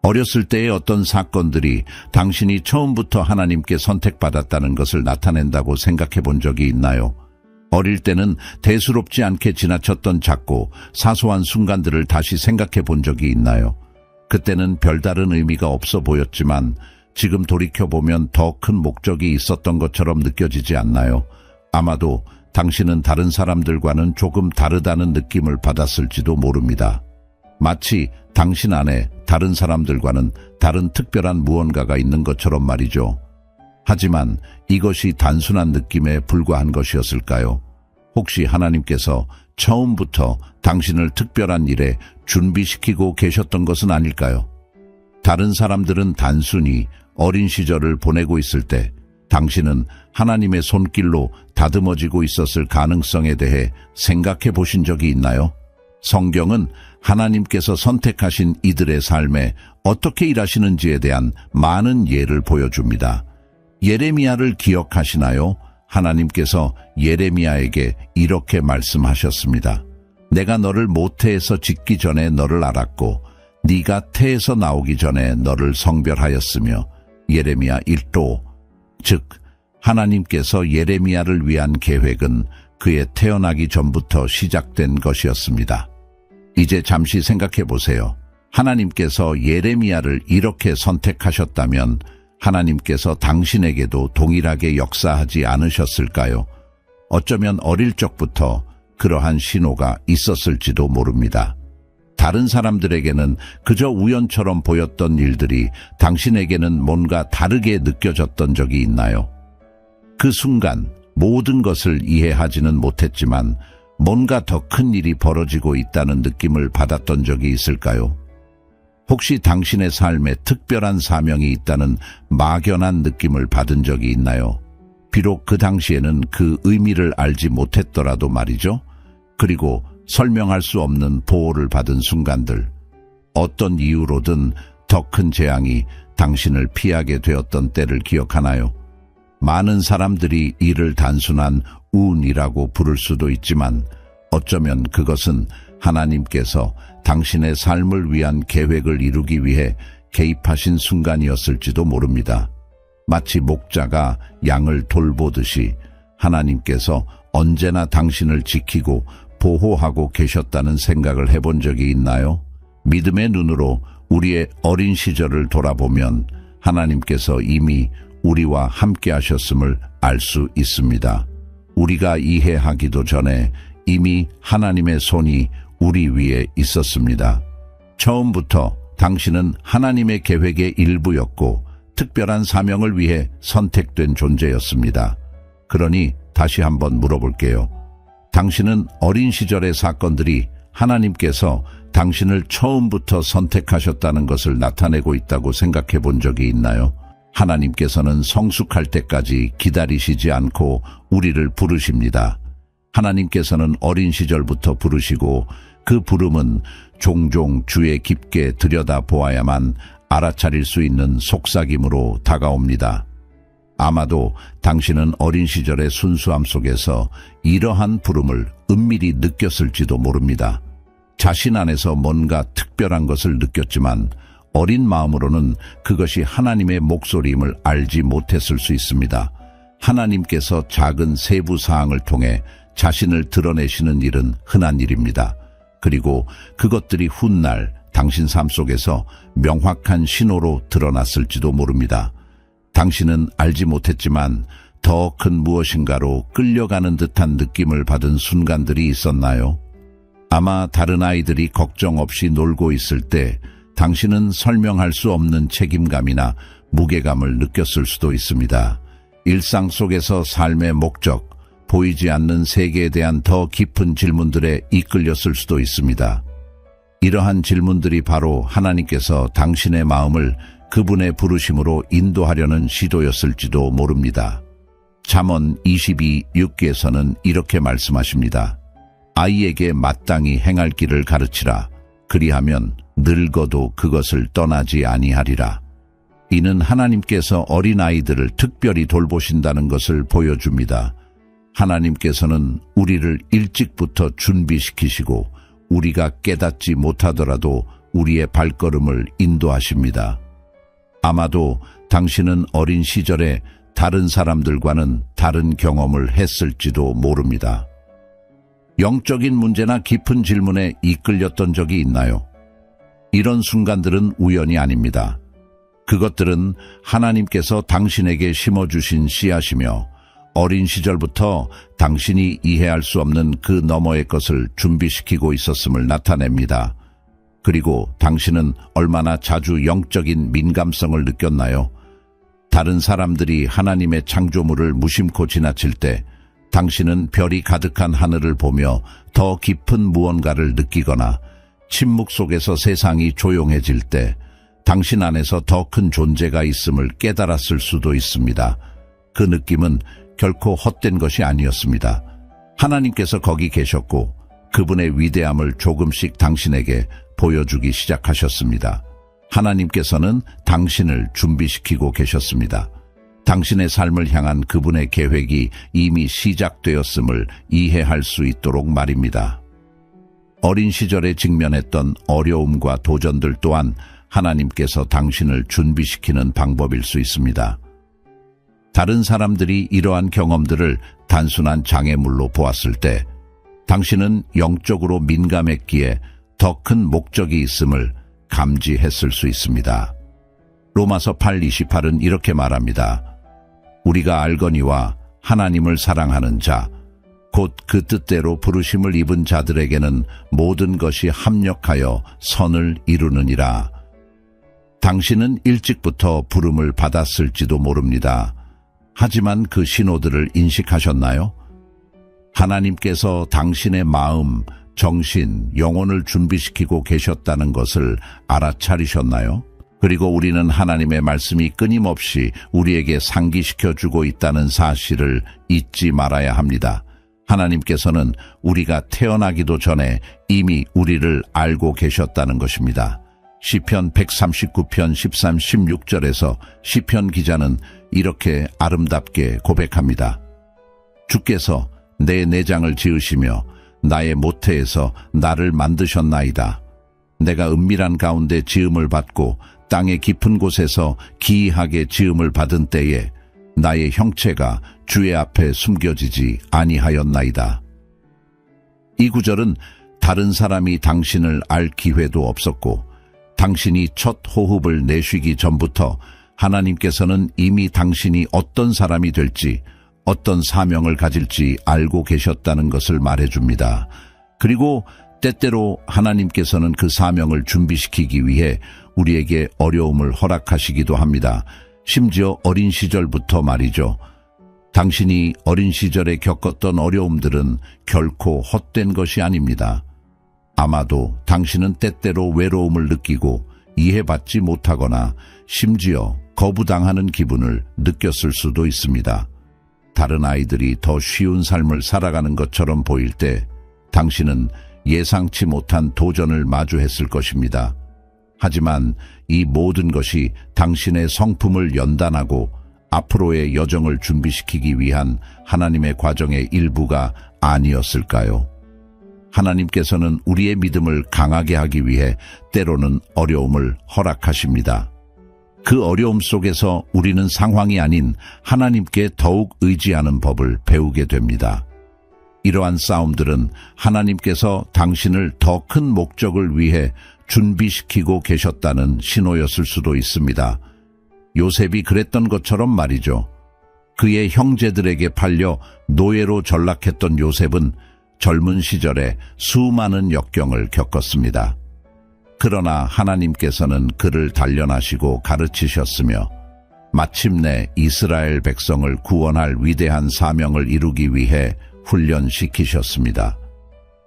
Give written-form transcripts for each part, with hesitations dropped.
어렸을 때의 어떤 사건들이 당신이 처음부터 하나님께 선택받았다는 것을 나타낸다고 생각해 본 적이 있나요? 어릴 때는 대수롭지 않게 지나쳤던 작고 사소한 순간들을 다시 생각해 본 적이 있나요? 그때는 별다른 의미가 없어 보였지만 지금 돌이켜보면 더 큰 목적이 있었던 것처럼 느껴지지 않나요? 아마도 당신은 다른 사람들과는 조금 다르다는 느낌을 받았을지도 모릅니다. 마치 당신 안에 다른 사람들과는 다른 특별한 무언가가 있는 것처럼 말이죠. 하지만 이것이 단순한 느낌에 불과한 것이었을까요? 혹시 하나님께서 처음부터 당신을 특별한 일에 준비시키고 계셨던 것은 아닐까요? 다른 사람들은 단순히 어린 시절을 보내고 있을 때 당신은 하나님의 손길로 다듬어지고 있었을 가능성에 대해 생각해 보신 적이 있나요? 성경은 하나님께서 선택하신 이들의 삶에 어떻게 일하시는지에 대한 많은 예를 보여줍니다. 예레미야를 기억하시나요? 하나님께서 예레미야에게 이렇게 말씀하셨습니다. 내가 너를 모태에서 짓기 전에 너를 알았고 네가 태에서 나오기 전에 너를 성별하였으며. 예레미야 1조. 즉 하나님께서 예레미야를 위한 계획은 그의 태어나기 전부터 시작된 것이었습니다. 이제 잠시 생각해 보세요. 하나님께서 예레미야를 이렇게 선택하셨다면 하나님께서 당신에게도 동일하게 역사하지 않으셨을까요? 어쩌면 어릴 적부터 그러한 신호가 있었을지도 모릅니다. 다른 사람들에게는 그저 우연처럼 보였던 일들이 당신에게는 뭔가 다르게 느껴졌던 적이 있나요? 그 순간 모든 것을 이해하지는 못했지만 뭔가 더 큰 일이 벌어지고 있다는 느낌을 받았던 적이 있을까요? 혹시 당신의 삶에 특별한 사명이 있다는 막연한 느낌을 받은 적이 있나요? 비록 그 당시에는 그 의미를 알지 못했더라도 말이죠. 그리고 설명할 수 없는 보호를 받은 순간들, 어떤 이유로든 더 큰 재앙이 당신을 피하게 되었던 때를 기억하나요? 많은 사람들이 이를 단순한 운이라고 부를 수도 있지만 어쩌면 그것은 하나님께서 당신의 삶을 위한 계획을 이루기 위해 개입하신 순간이었을지도 모릅니다. 마치 목자가 양을 돌보듯이 하나님께서 언제나 당신을 지키고 보호하고 계셨다는 생각을 해본 적이 있나요? 믿음의 눈으로 우리의 어린 시절을 돌아보면 하나님께서 이미 우리와 함께 하셨음을 알 수 있습니다. 우리가 이해하기도 전에 이미 하나님의 손이 우리 위에 있었습니다. 처음부터 당신은 하나님의 계획의 일부였고 특별한 사명을 위해 선택된 존재였습니다. 그러니 다시 한번 물어볼게요. 당신은 어린 시절의 사건들이 하나님께서 당신을 처음부터 선택하셨다는 것을 나타내고 있다고 생각해 본 적이 있나요? 하나님께서는 성숙할 때까지 기다리시지 않고 우리를 부르십니다. 하나님께서는 어린 시절부터 부르시고 그 부름은 종종 주의 깊게 들여다보아야만 알아차릴 수 있는 속삭임으로 다가옵니다. 아마도 당신은 어린 시절의 순수함 속에서 이러한 부름을 은밀히 느꼈을지도 모릅니다. 자신 안에서 뭔가 특별한 것을 느꼈지만 어린 마음으로는 그것이 하나님의 목소리임을 알지 못했을 수 있습니다. 하나님께서 작은 세부 사항을 통해 자신을 드러내시는 일은 흔한 일입니다. 그리고 그것들이 훗날 당신 삶 속에서 명확한 신호로 드러났을지도 모릅니다. 당신은 알지 못했지만 더 큰 무엇인가로 끌려가는 듯한 느낌을 받은 순간들이 있었나요? 아마 다른 아이들이 걱정 없이 놀고 있을 때 당신은 설명할 수 없는 책임감이나 무게감을 느꼈을 수도 있습니다. 일상 속에서 삶의 목적, 보이지 않는 세계에 대한 더 깊은 질문들에 이끌렸을 수도 있습니다. 이러한 질문들이 바로 하나님께서 당신의 마음을 그분의 부르심으로 인도하려는 시도였을지도 모릅니다. 잠언 22:6에서는 이렇게 말씀하십니다. 아이에게 마땅히 행할 길을 가르치라. 그리하면 늙어도 그것을 떠나지 아니하리라. 이는 하나님께서 어린아이들을 특별히 돌보신다는 것을 보여줍니다. 하나님께서는 우리를 일찍부터 준비시키시고 우리가 깨닫지 못하더라도 우리의 발걸음을 인도하십니다. 아마도 당신은 어린 시절에 다른 사람들과는 다른 경험을 했을지도 모릅니다. 영적인 문제나 깊은 질문에 이끌렸던 적이 있나요? 이런 순간들은 우연이 아닙니다. 그것들은 하나님께서 당신에게 심어주신 씨앗이며 어린 시절부터 당신이 이해할 수 없는 그 너머의 것을 준비시키고 있었음을 나타냅니다. 그리고 당신은 얼마나 자주 영적인 민감성을 느꼈나요? 다른 사람들이 하나님의 창조물을 무심코 지나칠 때 당신은 별이 가득한 하늘을 보며 더 깊은 무언가를 느끼거나 침묵 속에서 세상이 조용해질 때 당신 안에서 더 큰 존재가 있음을 깨달았을 수도 있습니다. 그 느낌은 결코 헛된 것이 아니었습니다. 하나님께서 거기 계셨고 그분의 위대함을 조금씩 당신에게 보여주기 시작하셨습니다. 하나님께서는 당신을 준비시키고 계셨습니다. 당신의 삶을 향한 그분의 계획이 이미 시작되었음을 이해할 수 있도록 말입니다. 어린 시절에 직면했던 어려움과 도전들 또한 하나님께서 당신을 준비시키는 방법일 수 있습니다. 다른 사람들이 이러한 경험들을 단순한 장애물로 보았을 때 당신은 영적으로 민감했기에 더 큰 목적이 있음을 감지했을 수 있습니다. 로마서 8:28은 이렇게 말합니다. 우리가 알거니와 하나님을 사랑하는 자, 곧 그 뜻대로 부르심을 입은 자들에게는 모든 것이 합력하여 선을 이루느니라. 당신은 일찍부터 부름을 받았을지도 모릅니다. 하지만 그 신호들을 인식하셨나요? 하나님께서 당신의 마음, 정신, 영혼을 준비시키고 계셨다는 것을 알아차리셨나요? 그리고 우리는 하나님의 말씀이 끊임없이 우리에게 상기시켜주고 있다는 사실을 잊지 말아야 합니다. 하나님께서는 우리가 태어나기도 전에 이미 우리를 알고 계셨다는 것입니다. 시편 139편 13, 16절에서 시편 기자는 이렇게 아름답게 고백합니다. 주께서 내 내장을 지으시며 나의 모태에서 나를 만드셨나이다. 내가 은밀한 가운데 지음을 받고 땅의 깊은 곳에서 기이하게 지음을 받은 때에 나의 형체가 주의 앞에 숨겨지지 아니하였나이다. 이 구절은 다른 사람이 당신을 알 기회도 없었고 당신이 첫 호흡을 내쉬기 전부터 하나님께서는 이미 당신이 어떤 사람이 될지 어떤 사명을 가질지 알고 계셨다는 것을 말해줍니다. 그리고 때때로 하나님께서는 그 사명을 준비시키기 위해 우리에게 어려움을 허락하시기도 합니다. 심지어 어린 시절부터 말이죠. 당신이 어린 시절에 겪었던 어려움들은 결코 헛된 것이 아닙니다. 아마도 당신은 때때로 외로움을 느끼고 이해받지 못하거나 심지어 거부당하는 기분을 느꼈을 수도 있습니다. 다른 아이들이 더 쉬운 삶을 살아가는 것처럼 보일 때 당신은 예상치 못한 도전을 마주했을 것입니다. 하지만 이 모든 것이 당신의 성품을 연단하고 앞으로의 여정을 준비시키기 위한 하나님의 과정의 일부가 아니었을까요? 하나님께서는 우리의 믿음을 강하게 하기 위해 때로는 어려움을 허락하십니다. 그 어려움 속에서 우리는 상황이 아닌 하나님께 더욱 의지하는 법을 배우게 됩니다. 이러한 싸움들은 하나님께서 당신을 더 큰 목적을 위해 준비시키고 계셨다는 신호였을 수도 있습니다. 요셉이 그랬던 것처럼 말이죠. 그의 형제들에게 팔려 노예로 전락했던 요셉은 젊은 시절에 수많은 역경을 겪었습니다. 그러나 하나님께서는 그를 단련하시고 가르치셨으며 마침내 이스라엘 백성을 구원할 위대한 사명을 이루기 위해 훈련시키셨습니다.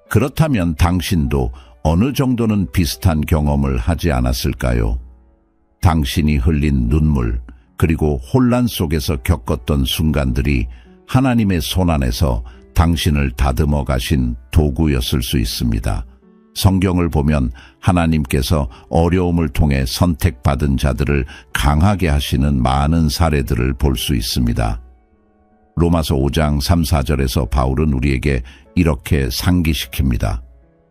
그렇다면 당신도 어느 정도는 비슷한 경험을 하지 않았을까요? 당신이 흘린 눈물, 그리고 혼란 속에서 겪었던 순간들이 하나님의 손안에서 당신을 다듬어 가신 도구였을 수 있습니다. 성경을 보면 하나님께서 어려움을 통해 선택받은 자들을 강하게 하시는 많은 사례들을 볼 수 있습니다. 로마서 5장 3, 4절에서 바울은 우리에게 이렇게 상기시킵니다.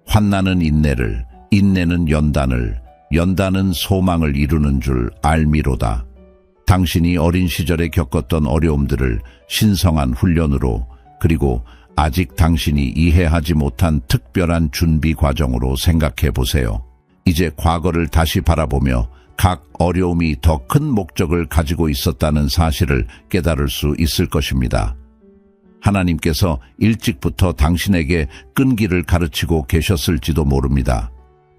환난은 인내를, 인내는 연단을, 연단은 소망을 이루는 줄 알미로다. 당신이 어린 시절에 겪었던 어려움들을 신성한 훈련으로, 그리고 아직 당신이 이해하지 못한 특별한 준비 과정으로 생각해 보세요. 이제 과거를 다시 바라보며 각 어려움이 더 큰 목적을 가지고 있었다는 사실을 깨달을 수 있을 것입니다. 하나님께서 일찍부터 당신에게 끈기를 가르치고 계셨을지도 모릅니다.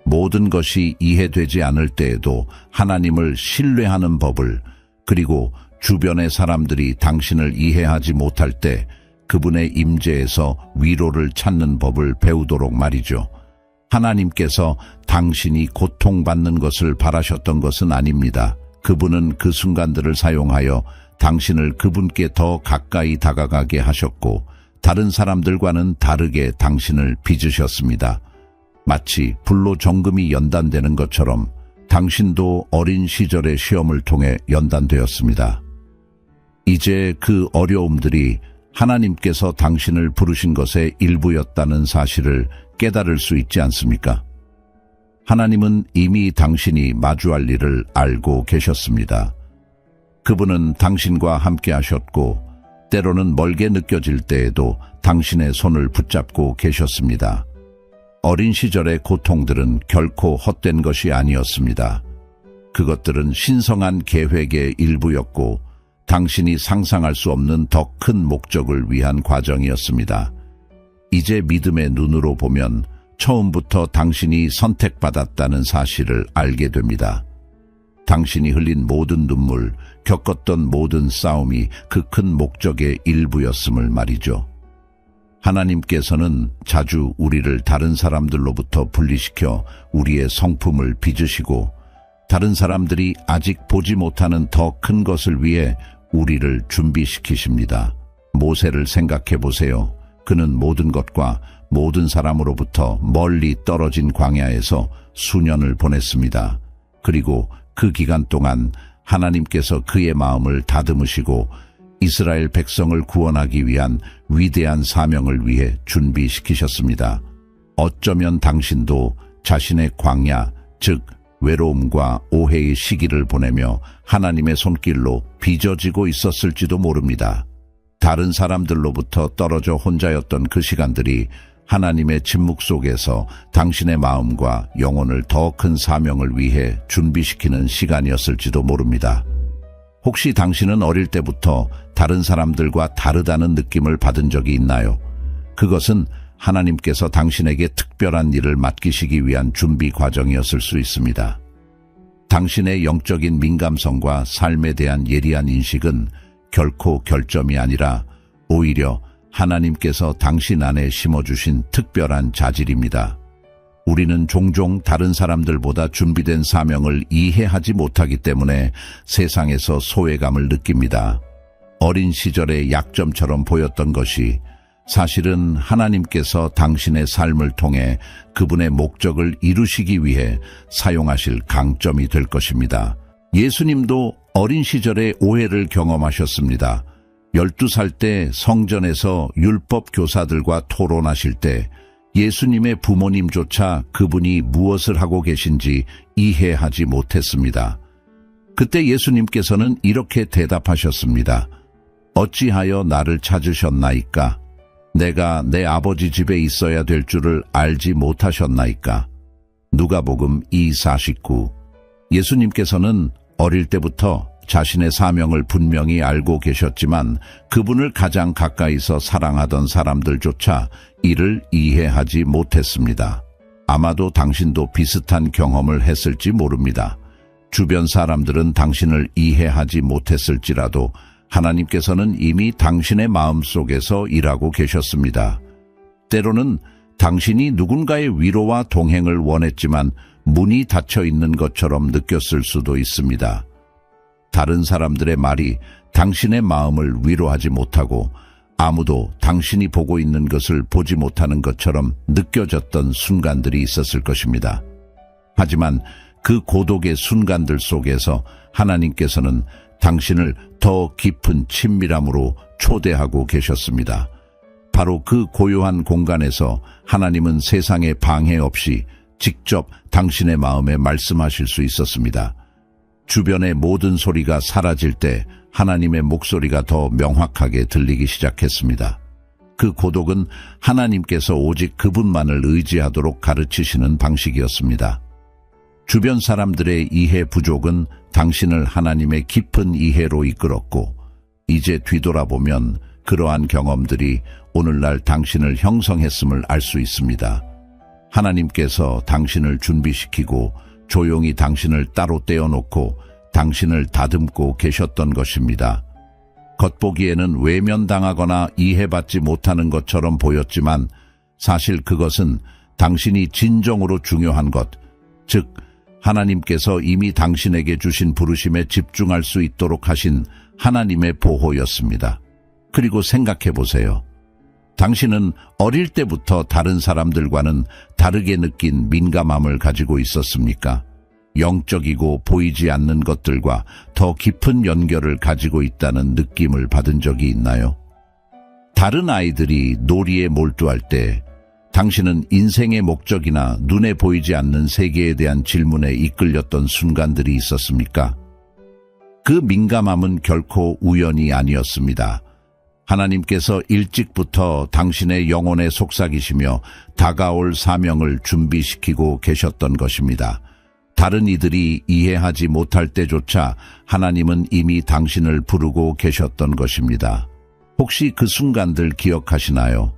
모든 것이 이해되지 않을 때에도 하나님을 신뢰하는 법을, 그리고 주변의 사람들이 당신을 이해하지 못할 때 그분의 임재에서 위로를 찾는 법을 배우도록 말이죠. 하나님께서 당신이 고통받는 것을 바라셨던 것은 아닙니다. 그분은 그 순간들을 사용하여 당신을 그분께 더 가까이 다가가게 하셨고, 다른 사람들과는 다르게 당신을 빚으셨습니다. 마치 불로 정금이 연단되는 것처럼 당신도 어린 시절의 시험을 통해 연단되었습니다. 이제 그 어려움들이 하나님께서 당신을 부르신 것의 일부였다는 사실을 깨달을 수 있지 않습니까? 하나님은 이미 당신이 마주할 일을 알고 계셨습니다. 그분은 당신과 함께 하셨고, 때로는 멀게 느껴질 때에도 당신의 손을 붙잡고 계셨습니다. 어린 시절의 고통들은 결코 헛된 것이 아니었습니다. 그것들은 신성한 계획의 일부였고, 당신이 상상할 수 없는 더 큰 목적을 위한 과정이었습니다. 이제 믿음의 눈으로 보면 처음부터 당신이 선택받았다는 사실을 알게 됩니다. 당신이 흘린 모든 눈물, 겪었던 모든 싸움이 그 큰 목적의 일부였음을 말이죠. 하나님께서는 자주 우리를 다른 사람들로부터 분리시켜 우리의 성품을 빚으시고, 다른 사람들이 아직 보지 못하는 더 큰 것을 위해 우리를 준비시키십니다. 모세를 생각해 보세요. 그는 모든 것과 모든 사람으로부터 멀리 떨어진 광야에서 수년을 보냈습니다. 그리고 그 기간 동안 하나님께서 그의 마음을 다듬으시고 이스라엘 백성을 구원하기 위한 위대한 사명을 위해 준비시키셨습니다. 어쩌면 당신도 자신의 광야, 즉 외로움과 오해의 시기를 보내며 하나님의 손길로 빚어지고 있었을지도 모릅니다. 다른 사람들로부터 떨어져 혼자였던 그 시간들이 하나님의 침묵 속에서 당신의 마음과 영혼을 더 큰 사명을 위해 준비시키는 시간이었을지도 모릅니다. 혹시 당신은 어릴 때부터 다른 사람들과 다르다는 느낌을 받은 적이 있나요? 그것은 하나님께서 당신에게 특별한 일을 맡기시기 위한 준비 과정이었을 수 있습니다. 당신의 영적인 민감성과 삶에 대한 예리한 인식은 결코 결점이 아니라 오히려 하나님께서 당신 안에 심어주신 특별한 자질입니다. 우리는 종종 다른 사람들보다 준비된 사명을 이해하지 못하기 때문에 세상에서 소외감을 느낍니다. 어린 시절의 약점처럼 보였던 것이 사실은 하나님께서 당신의 삶을 통해 그분의 목적을 이루시기 위해 사용하실 강점이 될 것입니다. 예수님도 어린 시절에 오해를 경험하셨습니다. 12살 때 성전에서 율법 교사들과 토론하실 때 예수님의 부모님조차 그분이 무엇을 하고 계신지 이해하지 못했습니다. 그때 예수님께서는 이렇게 대답하셨습니다. 어찌하여 나를 찾으셨나이까? 내가 내 아버지 집에 있어야 될 줄을 알지 못하셨나이까? 누가복음 2:49. 예수님께서는 어릴 때부터 자신의 사명을 분명히 알고 계셨지만 그분을 가장 가까이서 사랑하던 사람들조차 이를 이해하지 못했습니다. 아마도 당신도 비슷한 경험을 했을지 모릅니다. 주변 사람들은 당신을 이해하지 못했을지라도 하나님께서는 이미 당신의 마음속에서 일하고 계셨습니다. 때로는 당신이 누군가의 위로와 동행을 원했지만 문이 닫혀 있는 것처럼 느꼈을 수도 있습니다. 다른 사람들의 말이 당신의 마음을 위로하지 못하고 아무도 당신이 보고 있는 것을 보지 못하는 것처럼 느껴졌던 순간들이 있었을 것입니다. 하지만 그 고독의 순간들 속에서 하나님께서는 당신을 더 깊은 친밀함으로 초대하고 계셨습니다. 바로 그 고요한 공간에서 하나님은 세상의 방해 없이 직접 당신의 마음에 말씀하실 수 있었습니다. 주변의 모든 소리가 사라질 때 하나님의 목소리가 더 명확하게 들리기 시작했습니다. 그 고독은 하나님께서 오직 그분만을 의지하도록 가르치시는 방식이었습니다. 주변 사람들의 이해 부족은 당신을 하나님의 깊은 이해로 이끌었고, 이제 뒤돌아보면 그러한 경험들이 오늘날 당신을 형성했음을 알 수 있습니다. 하나님께서 당신을 준비시키고 조용히 당신을 따로 떼어놓고 당신을 다듬고 계셨던 것입니다. 겉보기에는 외면당하거나 이해받지 못하는 것처럼 보였지만 사실 그것은 당신이 진정으로 중요한 것, 즉 하나님께서 이미 당신에게 주신 부르심에 집중할 수 있도록 하신 하나님의 보호였습니다. 그리고 생각해 보세요. 당신은 어릴 때부터 다른 사람들과는 다르게 느낀 민감함을 가지고 있었습니까? 영적이고 보이지 않는 것들과 더 깊은 연결을 가지고 있다는 느낌을 받은 적이 있나요? 다른 아이들이 놀이에 몰두할 때 당신은 인생의 목적이나 눈에 보이지 않는 세계에 대한 질문에 이끌렸던 순간들이 있었습니까? 그 민감함은 결코 우연이 아니었습니다. 하나님께서 일찍부터 당신의 영혼에 속삭이시며 다가올 사명을 준비시키고 계셨던 것입니다. 다른 이들이 이해하지 못할 때조차 하나님은 이미 당신을 부르고 계셨던 것입니다. 혹시 그 순간들 기억하시나요?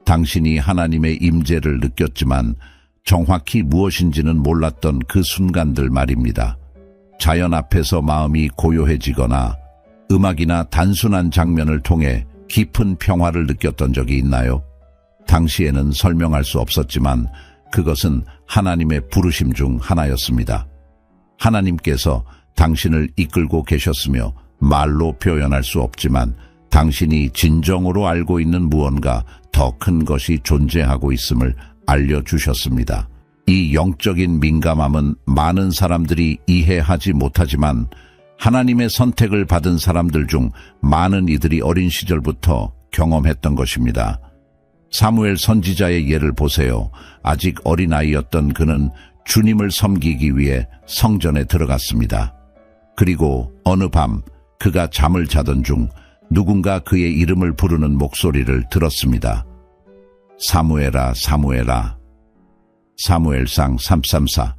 당신이 하나님의 임재를 느꼈지만 정확히 무엇인지는 몰랐던 그 순간들 말입니다. 자연 앞에서 마음이 고요해지거나 음악이나 단순한 장면을 통해 깊은 평화를 느꼈던 적이 있나요? 당시에는 설명할 수 없었지만 그것은 하나님의 부르심 중 하나였습니다. 하나님께서 당신을 이끌고 계셨으며 말로 표현할 수 없지만 당신이 진정으로 알고 있는 무언가 더 큰 것이 존재하고 있음을 알려주셨습니다. 이 영적인 민감함은 많은 사람들이 이해하지 못하지만 하나님의 선택을 받은 사람들 중 많은 이들이 어린 시절부터 경험했던 것입니다. 사무엘 선지자의 예를 보세요. 아직 어린아이였던 그는 주님을 섬기기 위해 성전에 들어갔습니다. 그리고 어느 밤 그가 잠을 자던 중 누군가 그의 이름을 부르는 목소리를 들었습니다. 사무엘아, 사무엘아. 사무엘상 334.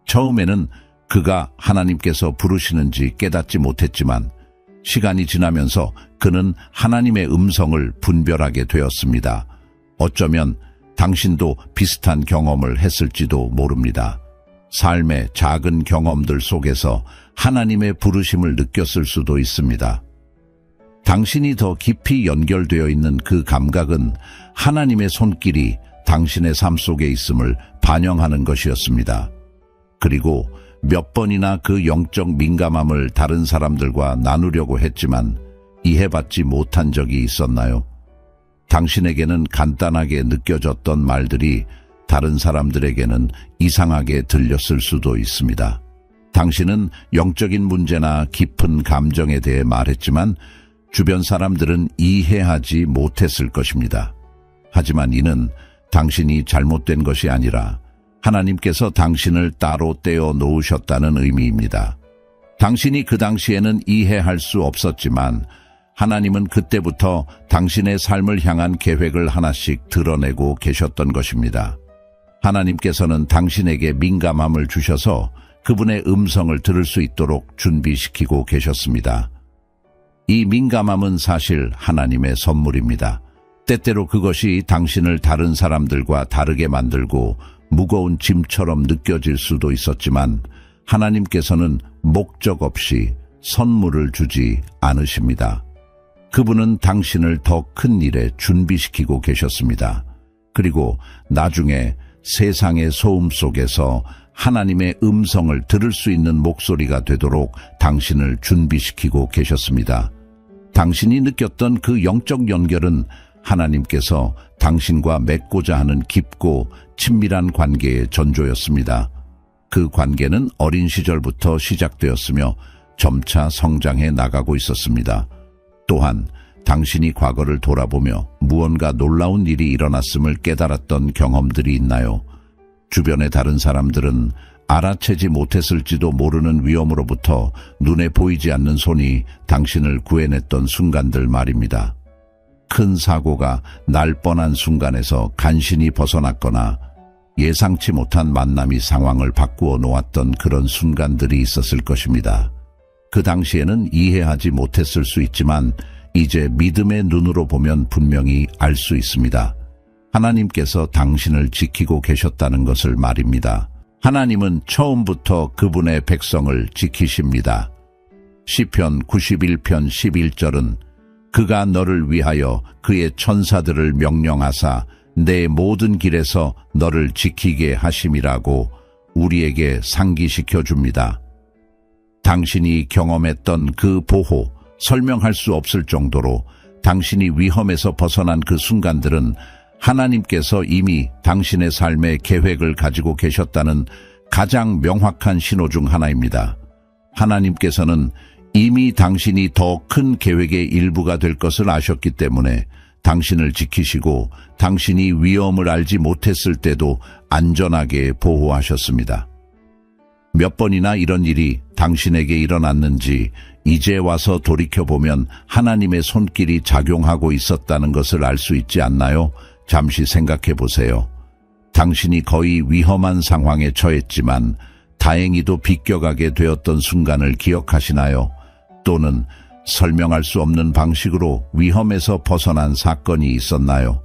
처음에는 그가 하나님께서 부르시는지 깨닫지 못했지만 시간이 지나면서 그는 하나님의 음성을 분별하게 되었습니다. 어쩌면 당신도 비슷한 경험을 했을지도 모릅니다. 삶의 작은 경험들 속에서 하나님의 부르심을 느꼈을 수도 있습니다. 당신이 더 깊이 연결되어 있는 그 감각은 하나님의 손길이 당신의 삶 속에 있음을 반영하는 것이었습니다. 그리고 몇 번이나 그 영적 민감함을 다른 사람들과 나누려고 했지만 이해받지 못한 적이 있었나요? 당신에게는 간단하게 느껴졌던 말들이 다른 사람들에게는 이상하게 들렸을 수도 있습니다. 당신은 영적인 문제나 깊은 감정에 대해 말했지만 주변 사람들은 이해하지 못했을 것입니다. 하지만 이는 당신이 잘못된 것이 아니라 하나님께서 당신을 따로 떼어 놓으셨다는 의미입니다. 당신이 그 당시에는 이해할 수 없었지만 하나님은 그때부터 당신의 삶을 향한 계획을 하나씩 드러내고 계셨던 것입니다. 하나님께서는 당신에게 민감함을 주셔서 그분의 음성을 들을 수 있도록 준비시키고 계셨습니다. 이 민감함은 사실 하나님의 선물입니다. 때때로 그것이 당신을 다른 사람들과 다르게 만들고 무거운 짐처럼 느껴질 수도 있었지만 하나님께서는 목적 없이 선물을 주지 않으십니다. 그분은 당신을 더 큰 일에 준비시키고 계셨습니다. 그리고 나중에 세상의 소음 속에서 하나님의 음성을 들을 수 있는 목소리가 되도록 당신을 준비시키고 계셨습니다. 당신이 느꼈던 그 영적 연결은 하나님께서 당신과 맺고자 하는 깊고 친밀한 관계의 전조였습니다. 그 관계는 어린 시절부터 시작되었으며 점차 성장해 나가고 있었습니다. 또한 당신이 과거를 돌아보며 무언가 놀라운 일이 일어났음을 깨달았던 경험들이 있나요? 주변의 다른 사람들은 알아채지 못했을지도 모르는 위험으로부터 눈에 보이지 않는 손이 당신을 구해냈던 순간들 말입니다. 큰 사고가 날 뻔한 순간에서 간신히 벗어났거나 예상치 못한 만남이 상황을 바꾸어 놓았던 그런 순간들이 있었을 것입니다. 그 당시에는 이해하지 못했을 수 있지만 이제 믿음의 눈으로 보면 분명히 알 수 있습니다. 하나님께서 당신을 지키고 계셨다는 것을 말입니다. 하나님은 처음부터 그분의 백성을 지키십니다. 시편 91편 11절은 그가 너를 위하여 그의 천사들을 명령하사 내 모든 길에서 너를 지키게 하심이라고 우리에게 상기시켜 줍니다. 당신이 경험했던 그 보호, 설명할 수 없을 정도로 당신이 위험에서 벗어난 그 순간들은 하나님께서 이미 당신의 삶의 계획을 가지고 계셨다는 가장 명확한 신호 중 하나입니다. 하나님께서는 이미 당신이 더 큰 계획의 일부가 될 것을 아셨기 때문에 당신을 지키시고 당신이 위험을 알지 못했을 때도 안전하게 보호하셨습니다. 몇 번이나 이런 일이 당신에게 일어났는지 이제 와서 돌이켜보면 하나님의 손길이 작용하고 있었다는 것을 알 수 있지 않나요? 잠시 생각해 보세요. 당신이 거의 위험한 상황에 처했지만 다행히도 비껴가게 되었던 순간을 기억하시나요? 또는 설명할 수 없는 방식으로 위험에서 벗어난 사건이 있었나요?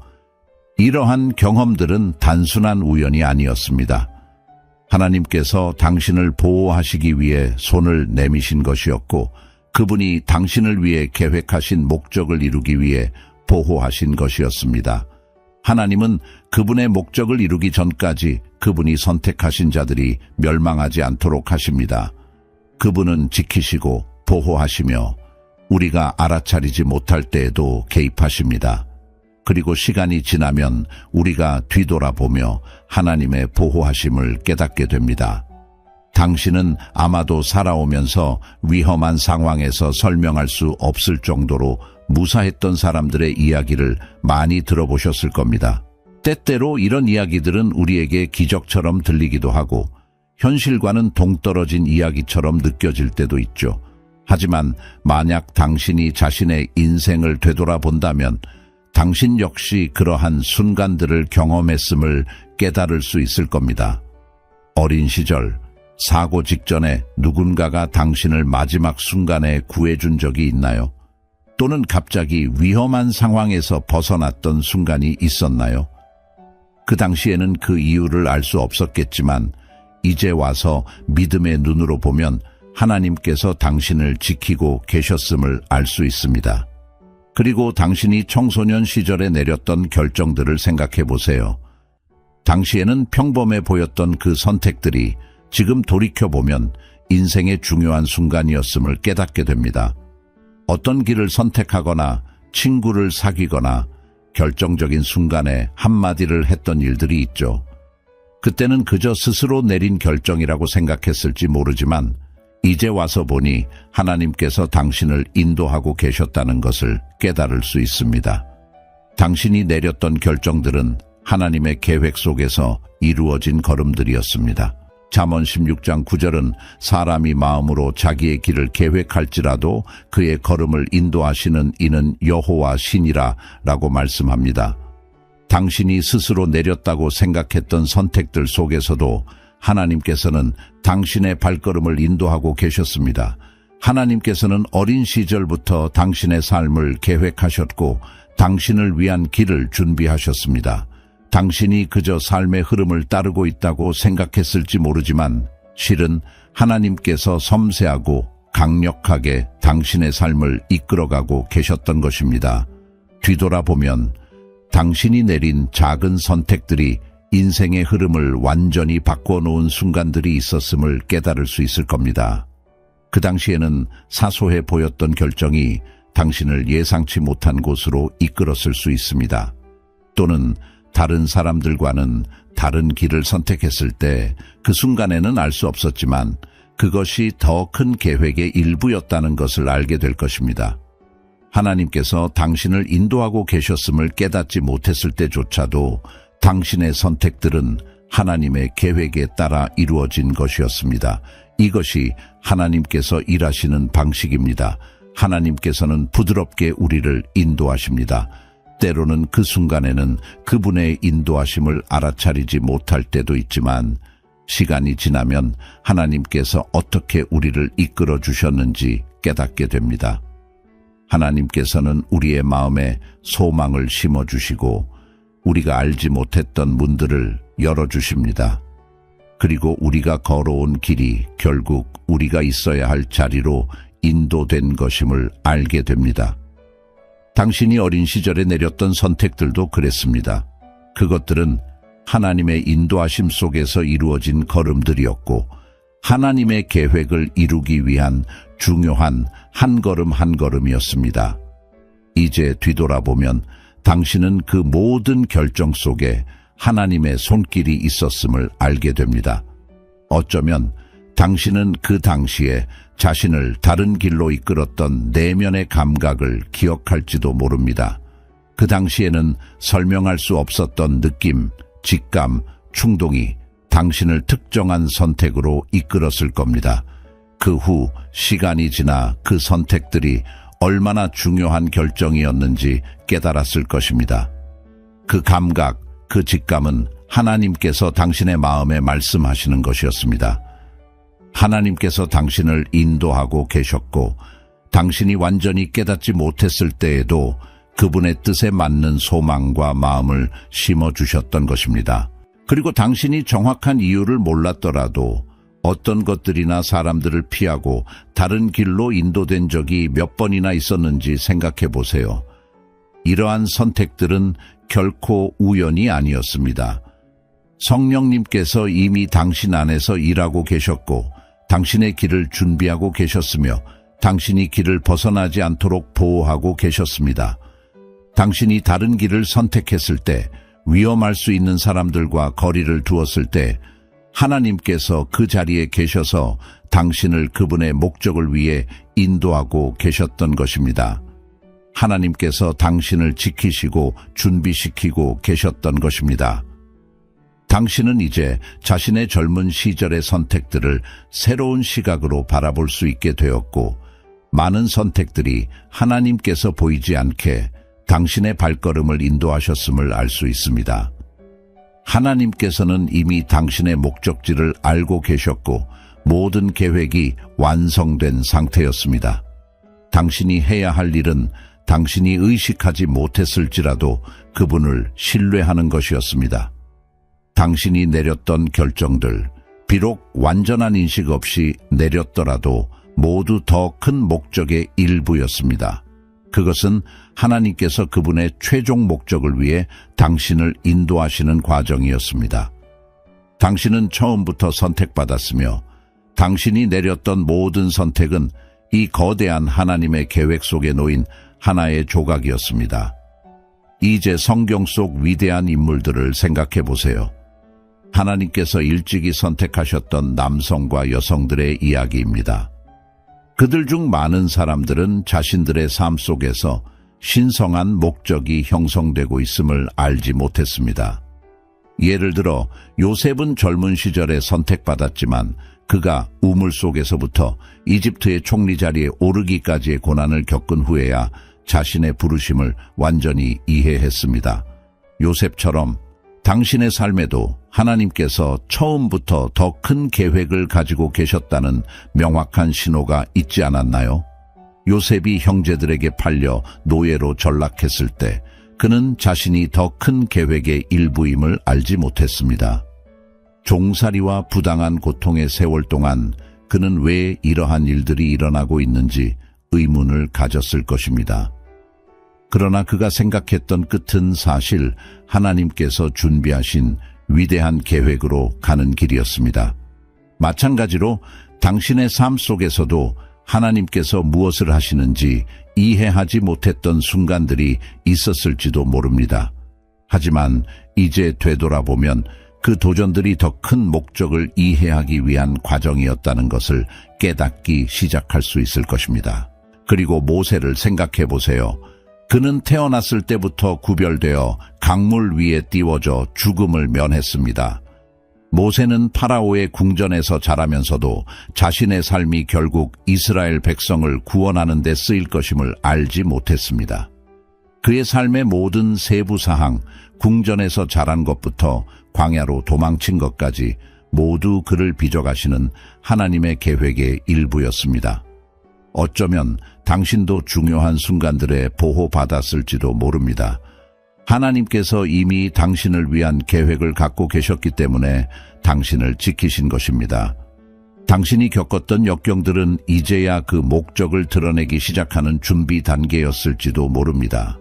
이러한 경험들은 단순한 우연이 아니었습니다. 하나님께서 당신을 보호하시기 위해 손을 내미신 것이었고 그분이 당신을 위해 계획하신 목적을 이루기 위해 보호하신 것이었습니다. 하나님은 그분의 목적을 이루기 전까지 그분이 선택하신 자들이 멸망하지 않도록 하십니다. 그분은 지키시고 보호하시며 우리가 알아차리지 못할 때에도 개입하십니다. 그리고 시간이 지나면 우리가 뒤돌아보며 하나님의 보호하심을 깨닫게 됩니다. 당신은 아마도 살아오면서 위험한 상황에서 설명할 수 없을 정도로 무사했던 사람들의 이야기를 많이 들어보셨을 겁니다. 때때로 이런 이야기들은 우리에게 기적처럼 들리기도 하고 현실과는 동떨어진 이야기처럼 느껴질 때도 있죠. 하지만 만약 당신이 자신의 인생을 되돌아본다면 당신 역시 그러한 순간들을 경험했음을 깨달을 수 있을 겁니다. 어린 시절, 사고 직전에 누군가가 당신을 마지막 순간에 구해준 적이 있나요? 또는 갑자기 위험한 상황에서 벗어났던 순간이 있었나요? 그 당시에는 그 이유를 알 수 없었겠지만 이제 와서 믿음의 눈으로 보면 하나님께서 당신을 지키고 계셨음을 알 수 있습니다. 그리고 당신이 청소년 시절에 내렸던 결정들을 생각해 보세요. 당시에는 평범해 보였던 그 선택들이 지금 돌이켜보면 인생의 중요한 순간이었음을 깨닫게 됩니다. 어떤 길을 선택하거나 친구를 사귀거나 결정적인 순간에 한마디를 했던 일들이 있죠. 그때는 그저 스스로 내린 결정이라고 생각했을지 모르지만 이제 와서 보니 하나님께서 당신을 인도하고 계셨다는 것을 깨달을 수 있습니다. 당신이 내렸던 결정들은 하나님의 계획 속에서 이루어진 걸음들이었습니다. 잠언 16장 9절은 사람이 마음으로 자기의 길을 계획할지라도 그의 걸음을 인도하시는 이는 여호와 신이라 라고 말씀합니다. 당신이 스스로 내렸다고 생각했던 선택들 속에서도 하나님께서는 당신의 발걸음을 인도하고 계셨습니다. 하나님께서는 어린 시절부터 당신의 삶을 계획하셨고 당신을 위한 길을 준비하셨습니다. 당신이 그저 삶의 흐름을 따르고 있다고 생각했을지 모르지만 실은 하나님께서 섬세하고 강력하게 당신의 삶을 이끌어가고 계셨던 것입니다. 뒤돌아보면 당신이 내린 작은 선택들이 인생의 흐름을 완전히 바꿔놓은 순간들이 있었음을 깨달을 수 있을 겁니다. 그 당시에는 사소해 보였던 결정이 당신을 예상치 못한 곳으로 이끌었을 수 있습니다. 또는 다른 사람들과는 다른 길을 선택했을 때 그 순간에는 알 수 없었지만 그것이 더 큰 계획의 일부였다는 것을 알게 될 것입니다. 하나님께서 당신을 인도하고 계셨음을 깨닫지 못했을 때조차도 당신의 선택들은 하나님의 계획에 따라 이루어진 것이었습니다. 이것이 하나님께서 일하시는 방식입니다. 하나님께서는 부드럽게 우리를 인도하십니다. 때로는 그 순간에는 그분의 인도하심을 알아차리지 못할 때도 있지만 시간이 지나면 하나님께서 어떻게 우리를 이끌어 주셨는지 깨닫게 됩니다. 하나님께서는 우리의 마음에 소망을 심어주시고 우리가 알지 못했던 문들을 열어주십니다. 그리고 우리가 걸어온 길이 결국 우리가 있어야 할 자리로 인도된 것임을 알게 됩니다. 당신이 어린 시절에 내렸던 선택들도 그랬습니다. 그것들은 하나님의 인도하심 속에서 이루어진 걸음들이었고 하나님의 계획을 이루기 위한 중요한 한 걸음 한 걸음이었습니다. 이제 뒤돌아보면 당신은 그 모든 결정 속에 하나님의 손길이 있었음을 알게 됩니다. 어쩌면 당신은 그 당시에 자신을 다른 길로 이끌었던 내면의 감각을 기억할지도 모릅니다. 그 당시에는 설명할 수 없었던 느낌, 직감, 충동이 당신을 특정한 선택으로 이끌었을 겁니다. 그 후 시간이 지나 그 선택들이 얼마나 중요한 결정이었는지 깨달았을 것입니다. 그 감각, 그 직감은 하나님께서 당신의 마음에 말씀하시는 것이었습니다. 하나님께서 당신을 인도하고 계셨고 당신이 완전히 깨닫지 못했을 때에도 그분의 뜻에 맞는 소망과 마음을 심어주셨던 것입니다. 그리고 당신이 정확한 이유를 몰랐더라도 어떤 것들이나 사람들을 피하고 다른 길로 인도된 적이 몇 번이나 있었는지 생각해 보세요. 이러한 선택들은 결코 우연이 아니었습니다. 성령님께서 이미 당신 안에서 일하고 계셨고 당신의 길을 준비하고 계셨으며 당신이 길을 벗어나지 않도록 보호하고 계셨습니다. 당신이 다른 길을 선택했을 때, 위험할 수 있는 사람들과 거리를 두었을 때 하나님께서 그 자리에 계셔서 당신을 그분의 목적을 위해 인도하고 계셨던 것입니다. 하나님께서 당신을 지키시고 준비시키고 계셨던 것입니다. 당신은 이제 자신의 젊은 시절의 선택들을 새로운 시각으로 바라볼 수 있게 되었고 많은 선택들이 하나님께서 보이지 않게 당신의 발걸음을 인도하셨음을 알 수 있습니다. 하나님께서는 이미 당신의 목적지를 알고 계셨고 모든 계획이 완성된 상태였습니다. 당신이 해야 할 일은 당신이 의식하지 못했을지라도 그분을 신뢰하는 것이었습니다. 당신이 내렸던 결정들, 비록 완전한 인식 없이 내렸더라도 모두 더 큰 목적의 일부였습니다. 그것은 하나님께서 그분의 최종 목적을 위해 당신을 인도하시는 과정이었습니다. 당신은 처음부터 선택받았으며 당신이 내렸던 모든 선택은 이 거대한 하나님의 계획 속에 놓인 하나의 조각이었습니다. 이제 성경 속 위대한 인물들을 생각해 보세요. 하나님께서 일찍이 선택하셨던 남성과 여성들의 이야기입니다. 그들 중 많은 사람들은 자신들의 삶 속에서 신성한 목적이 형성되고 있음을 알지 못했습니다. 예를 들어 요셉은 젊은 시절에 선택받았지만 그가 우물 속에서부터 이집트의 총리 자리에 오르기까지의 고난을 겪은 후에야 자신의 부르심을 완전히 이해했습니다. 요셉처럼 당신의 삶에도 하나님께서 처음부터 더 큰 계획을 가지고 계셨다는 명확한 신호가 있지 않았나요? 요셉이 형제들에게 팔려 노예로 전락했을 때 그는 자신이 더 큰 계획의 일부임을 알지 못했습니다. 종살이와 부당한 고통의 세월 동안 그는 왜 이러한 일들이 일어나고 있는지 의문을 가졌을 것입니다. 그러나 그가 생각했던 끝은 사실 하나님께서 준비하신 위대한 계획으로 가는 길이었습니다. 마찬가지로 당신의 삶 속에서도 하나님께서 무엇을 하시는지 이해하지 못했던 순간들이 있었을지도 모릅니다. 하지만 이제 되돌아보면 그 도전들이 더 큰 목적을 이해하기 위한 과정이었다는 것을 깨닫기 시작할 수 있을 것입니다. 그리고 모세를 생각해 보세요. 그는 태어났을 때부터 구별되어 강물 위에 띄워져 죽음을 면했습니다. 모세는 파라오의 궁전에서 자라면서도 자신의 삶이 결국 이스라엘 백성을 구원하는 데 쓰일 것임을 알지 못했습니다. 그의 삶의 모든 세부 사항, 궁전에서 자란 것부터 광야로 도망친 것까지 모두 그를 빚어가시는 하나님의 계획의 일부였습니다. 어쩌면 당신도 중요한 순간들에 보호받았을지도 모릅니다. 하나님께서 이미 당신을 위한 계획을 갖고 계셨기 때문에 당신을 지키신 것입니다. 당신이 겪었던 역경들은 이제야 그 목적을 드러내기 시작하는 준비 단계였을지도 모릅니다.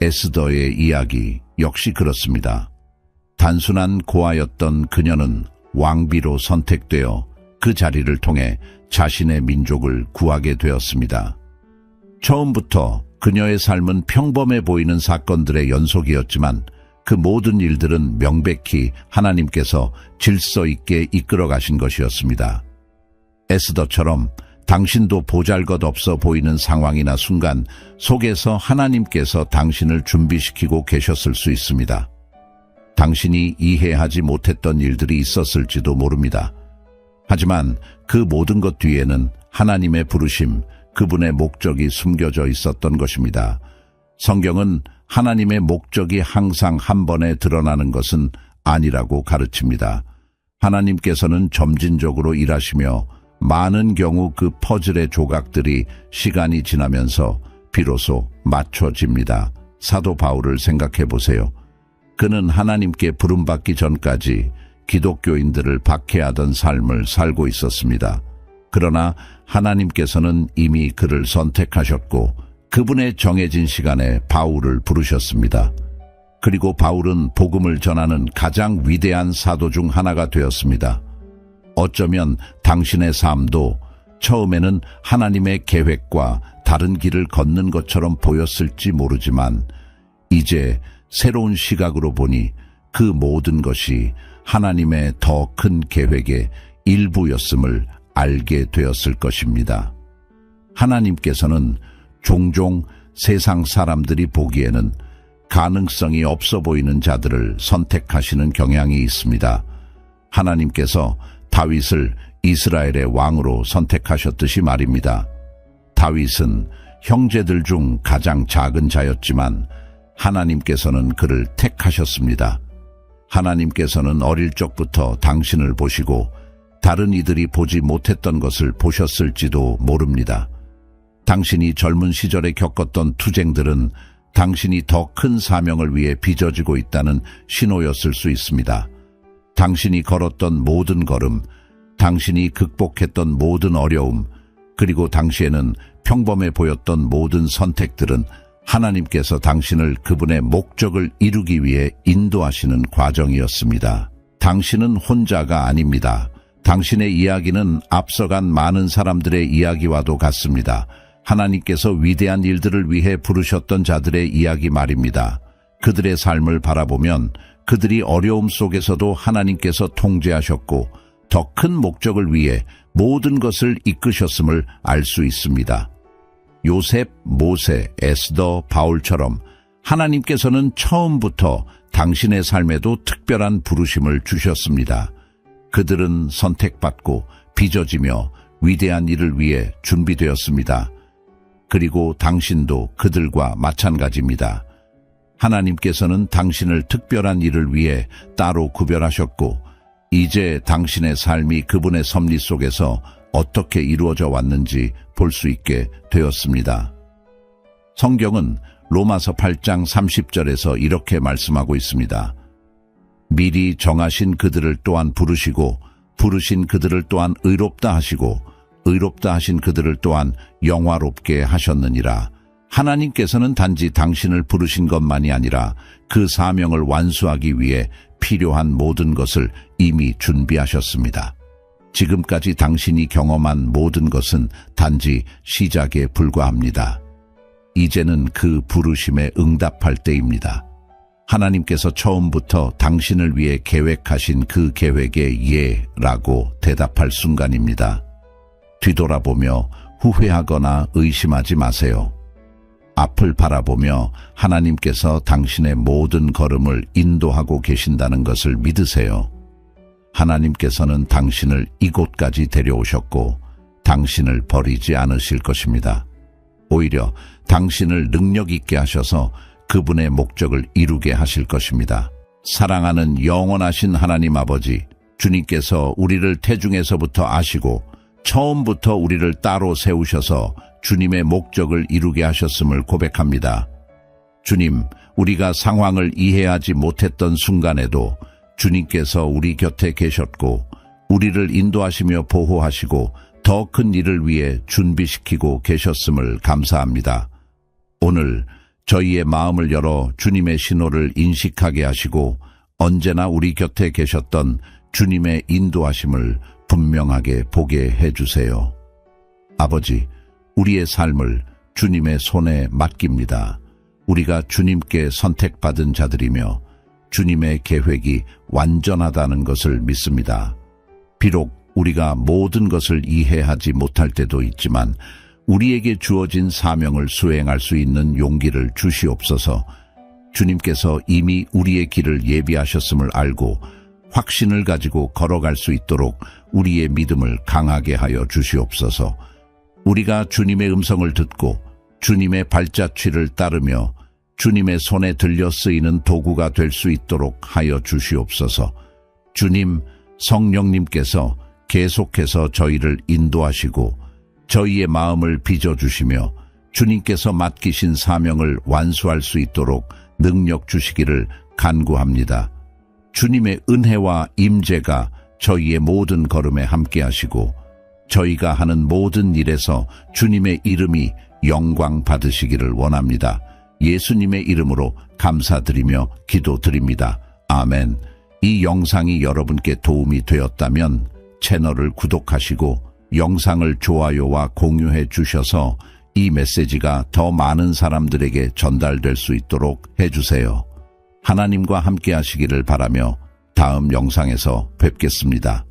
에스더의 이야기 역시 그렇습니다. 단순한 고아였던 그녀는 왕비로 선택되어 그 자리를 통해 자신의 민족을 구하게 되었습니다. 처음부터 그녀의 삶은 평범해 보이는 사건들의 연속이었지만 그 모든 일들은 명백히 하나님께서 질서 있게 이끌어 가신 것이었습니다. 에스더처럼 당신도 보잘것없어 보이는 상황이나 순간 속에서 하나님께서 당신을 준비시키고 계셨을 수 있습니다. 당신이 이해하지 못했던 일들이 있었을지도 모릅니다. 하지만 그 모든 것 뒤에는 하나님의 부르심, 그분의 목적이 숨겨져 있었던 것입니다. 성경은 하나님의 목적이 항상 한 번에 드러나는 것은 아니라고 가르칩니다. 하나님께서는 점진적으로 일하시며 많은 경우 그 퍼즐의 조각들이 시간이 지나면서 비로소 맞춰집니다. 사도 바울을 생각해 보세요. 그는 하나님께 부름받기 전까지 기독교인들을 박해하던 삶을 살고 있었습니다. 그러나 하나님께서는 이미 그를 선택하셨고 그분의 정해진 시간에 바울을 부르셨습니다. 그리고 바울은 복음을 전하는 가장 위대한 사도 중 하나가 되었습니다. 어쩌면 당신의 삶도 처음에는 하나님의 계획과 다른 길을 걷는 것처럼 보였을지 모르지만 이제 새로운 시각으로 보니 그 모든 것이 하나님의 더 큰 계획의 일부였음을 알게 되었을 것입니다. 하나님께서는 종종 세상 사람들이 보기에는 가능성이 없어 보이는 자들을 선택하시는 경향이 있습니다. 하나님께서 다윗을 이스라엘의 왕으로 선택하셨듯이 말입니다. 다윗은 형제들 중 가장 작은 자였지만 하나님께서는 그를 택하셨습니다. 하나님께서는 어릴 적부터 당신을 보시고 다른 이들이 보지 못했던 것을 보셨을지도 모릅니다. 당신이 젊은 시절에 겪었던 투쟁들은 당신이 더 큰 사명을 위해 빚어지고 있다는 신호였을 수 있습니다. 당신이 걸었던 모든 걸음, 당신이 극복했던 모든 어려움, 그리고 당시에는 평범해 보였던 모든 선택들은 하나님께서 당신을 그분의 목적을 이루기 위해 인도하시는 과정이었습니다. 당신은 혼자가 아닙니다. 당신의 이야기는 앞서간 많은 사람들의 이야기와도 같습니다. 하나님께서 위대한 일들을 위해 부르셨던 자들의 이야기 말입니다. 그들의 삶을 바라보면 그들이 어려움 속에서도 하나님께서 통제하셨고 더 큰 목적을 위해 모든 것을 이끄셨음을 알 수 있습니다. 요셉, 모세, 에스더, 바울처럼 하나님께서는 처음부터 당신의 삶에도 특별한 부르심을 주셨습니다. 그들은 선택받고 빚어지며 위대한 일을 위해 준비되었습니다. 그리고 당신도 그들과 마찬가지입니다. 하나님께서는 당신을 특별한 일을 위해 따로 구별하셨고 이제 당신의 삶이 그분의 섭리 속에서 어떻게 이루어져 왔는지 볼 수 있게 되었습니다. 성경은 로마서 8장 30절에서 이렇게 말씀하고 있습니다. 미리 정하신 그들을 또한 부르시고 부르신 그들을 또한 의롭다 하시고 의롭다 하신 그들을 또한 영화롭게 하셨느니라. 하나님께서는 단지 당신을 부르신 것만이 아니라 그 사명을 완수하기 위해 필요한 모든 것을 이미 준비하셨습니다. 지금까지 당신이 경험한 모든 것은 단지 시작에 불과합니다. 이제는 그 부르심에 응답할 때입니다. 하나님께서 처음부터 당신을 위해 계획하신 그 계획에 예라고 대답할 순간입니다. 뒤돌아보며 후회하거나 의심하지 마세요. 앞을 바라보며 하나님께서 당신의 모든 걸음을 인도하고 계신다는 것을 믿으세요. 하나님께서는 당신을 이곳까지 데려오셨고 당신을 버리지 않으실 것입니다. 오히려 당신을 능력 있게 하셔서 그분의 목적을 이루게 하실 것입니다. 사랑하는 영원하신 하나님 아버지, 주님께서 우리를 태중에서부터 아시고 처음부터 우리를 따로 세우셔서 주님의 목적을 이루게 하셨음을 고백합니다. 주님, 우리가 상황을 이해하지 못했던 순간에도 주님께서 우리 곁에 계셨고 우리를 인도하시며 보호하시고 더 큰 일을 위해 준비시키고 계셨음을 감사합니다. 오늘 저희의 마음을 열어 주님의 신호를 인식하게 하시고 언제나 우리 곁에 계셨던 주님의 인도하심을 분명하게 보게 해주세요. 아버지, 우리의 삶을 주님의 손에 맡깁니다. 우리가 주님께 선택받은 자들이며 주님의 계획이 완전하다는 것을 믿습니다. 비록 우리가 모든 것을 이해하지 못할 때도 있지만 우리에게 주어진 사명을 수행할 수 있는 용기를 주시옵소서. 주님께서 이미 우리의 길을 예비하셨음을 알고 확신을 가지고 걸어갈 수 있도록 우리의 믿음을 강하게 하여 주시옵소서. 우리가 주님의 음성을 듣고 주님의 발자취를 따르며 주님의 손에 들려 쓰이는 도구가 될 수 있도록 하여 주시옵소서. 주님, 성령님께서 계속해서 저희를 인도하시고 저희의 마음을 빚어주시며 주님께서 맡기신 사명을 완수할 수 있도록 능력 주시기를 간구합니다. 주님의 은혜와 임재가 저희의 모든 걸음에 함께 하시고 저희가 하는 모든 일에서 주님의 이름이 영광 받으시기를 원합니다. 예수님의 이름으로 감사드리며 기도드립니다. 아멘. 이 영상이 여러분께 도움이 되었다면 채널을 구독하시고 영상을 좋아요와 공유해 주셔서 이 메시지가 더 많은 사람들에게 전달될 수 있도록 해주세요. 하나님과 함께 하시기를 바라며 다음 영상에서 뵙겠습니다.